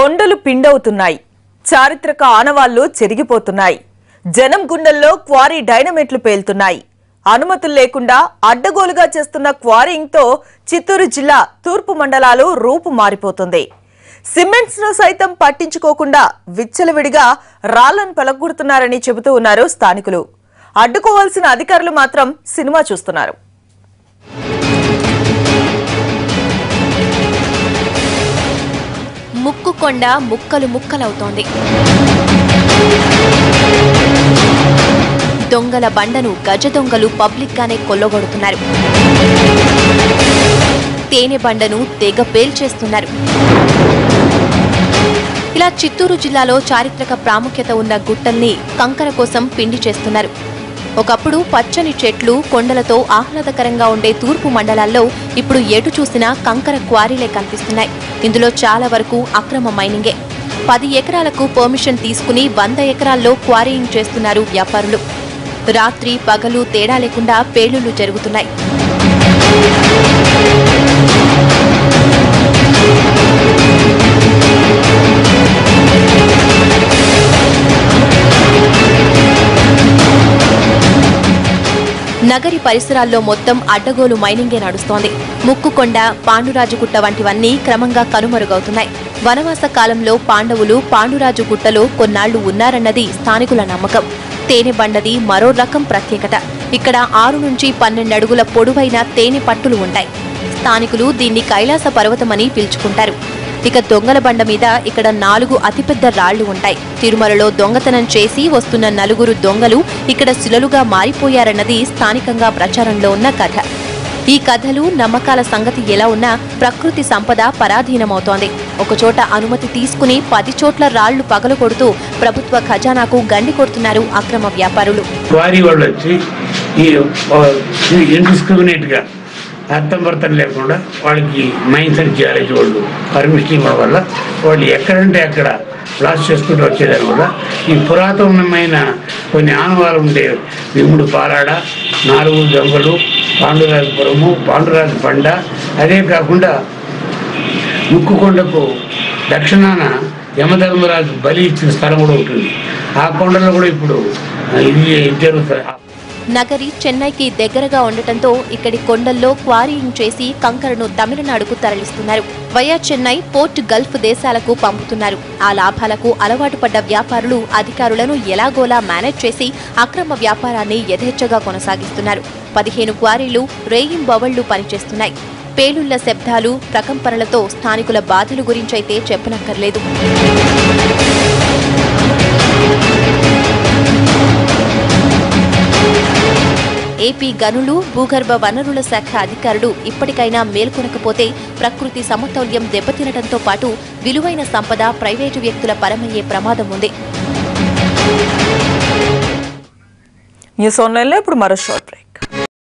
కొండలు పిండవుతున్నాయి. చారిత్రక ఆనవాళ్లు చెరిగిపోతున్నాయి. జనం గుండెల్లో క్వారీ డైనమైట్లు పేలుతున్నాయి. అనుమతులు లేకుండా అడ్డగోలుగా చేస్తున్న క్వారీయింగ్తో చిత్తూరు జిల్లా తూర్పు మండలాలు రూపు మారిపోతుంది. సిమెంట్స్ ను సైతం పట్టించుకోకుండా విచ్చలవిడిగా రాళ్లను పలగొడుతున్నారని చెబుతూ ఉన్నారు స్థానికులు. అడ్డుకోవాల్సిన అధికారులు మాత్రం సినిమా చూస్తున్నారు. ముక్కుకొండ ముక్కలు ముక్కలవుతోంది. దొంగల బండను గజ దొంగలు పబ్లిక్ గానే కొల్లగొడుతున్నారు. తేనె బండను తెగ పేల్చేస్తున్నారు. ఇలా చిత్తూరు జిల్లాలో చారిత్రక ప్రాముఖ్యత ఉన్న గుట్టల్ని కంకర కోసం పిండి చేస్తున్నారు. ఒకప్పుడు పచ్చని చెట్లు కొండలతో ఆహ్లాదకరంగా ఉండే తూర్పు మండలాల్లో ఇప్పుడు ఎటు చూసినా కంకర క్వారీలే కనిపిస్తున్నాయి. ఇందులో చాలా వరకు అక్రమ మైనింగే. 10 ఎకరాలకు పర్మిషన్ తీసుకుని 100 ఎకరాల్లో క్వారీయింగ్ చేస్తున్నారు వ్యాపారులు. రాత్రి పగలు తేడా లేకుండా పేలుళ్లు జరుగుతున్నాయి. నగరి పరిసరాల్లో మొత్తం అడ్డగోలు మైనింగే నడుస్తోంది. ముక్కుకొండ, పాండురాజుగుట్ట వంటివన్నీ క్రమంగా కనుమరుగవుతున్నాయి. వనవాస కాలంలో పాండవులు పాండురాజుగుట్టలో కొన్నాళ్లు ఉన్నారన్నది స్థానికుల నమ్మకం. తేనె బండది మరో రకం ప్రత్యేకత. ఇక్కడ 6 నుంచి 12 అడుగుల పొడవైన తేనె పట్టులు ఉంటాయి. స్థానికులు దీన్ని కైలాస పర్వతమని పిలుచుకుంటారు. ఇక దొంగల బండ మీద ఇక్కడ 4 అతిపెద్ద రాళ్లు ఉంటాయి. తిరుమలలో దొంగతనం చేసి వస్తున్న 4 దొంగలు ఇక్కడ శిలలుగా మారిపోయారన్నది స్థానికంగా ప్రచారంలో ఉన్న కథ. ఈ కథలు నమ్మకాల సంగతి ఎలా ఉన్నా ప్రకృతి సంపద పరాధీనమవుతోంది. ఒకచోట అనుమతి తీసుకుని 10 చోట్ల రాళ్లు పగలగొడుతూ ప్రభుత్వ ఖజానాకు గండి కొడుతున్నారు అక్రమ వ్యాపారులు. అర్థం లేకుండా వాళ్ళకి మైన్స్ అండ్ జియాలజీ వాళ్ళు పర్మిషన్ ఇవ్వడం వల్ల వాళ్ళు ఎక్కడంటే అక్కడ లాస్ చేసుకుంటూ వచ్చేదాని వల్ల ఈ పురాతనమైన కొన్ని ఆనవాళ్ళు ఉండే విముడు పాలాడ, 4 దొంగలు, పాండురాజపురము, పాండురాజు పండ, అదే కాకుండా ముక్కుకొండకు దక్షిణాన యమధర్మరాజు బలి ఇచ్చిన స్థలం కూడా ఉంటుంది. ఆ కొండలో కూడా ఇప్పుడు ఇది జరుగుతుంది. నగరి చెన్నైకి దగ్గరగా ఉండటంతో ఇక్కడి కొండల్లో క్వారీయింగ్ చేసి కంకరను తమిళనాడుకు తరలిస్తున్నారు. వయా చెన్నై, పోర్ట్, గల్ఫ్ దేశాలకు పంపుతున్నారు. ఆ లాభాలకు అలవాటు పడ్డ వ్యాపారులు అధికారులను ఎలాగోలా మేనేజ్ చేసి అక్రమ వ్యాపారాన్ని యథేచ్ఛగా కొనసాగిస్తున్నారు. 15 క్వారీలు రేయింబవళ్లు పనిచేస్తున్నాయి. పేలుళ్ల శబ్దాలు, ప్రకంపనలతో స్థానికుల బాధల గురించైతే చెప్పనక్కర్లేదు. ఏపీ గనులు, భూగర్భ వనరుల శాఖ అధికారులు ఇప్పటికైనా మేల్కొనకపోతే ప్రకృతి సమతౌల్యం దెబ్బతినడంతో పాటు విలువైన సంపద ప్రైవేటు వ్యక్తుల పరమయ్యే ప్రమాదం ఉంది. న్యూస్ ఆన్లైన్లో ఇప్పుడు మరో షార్ట్ బ్రేక్.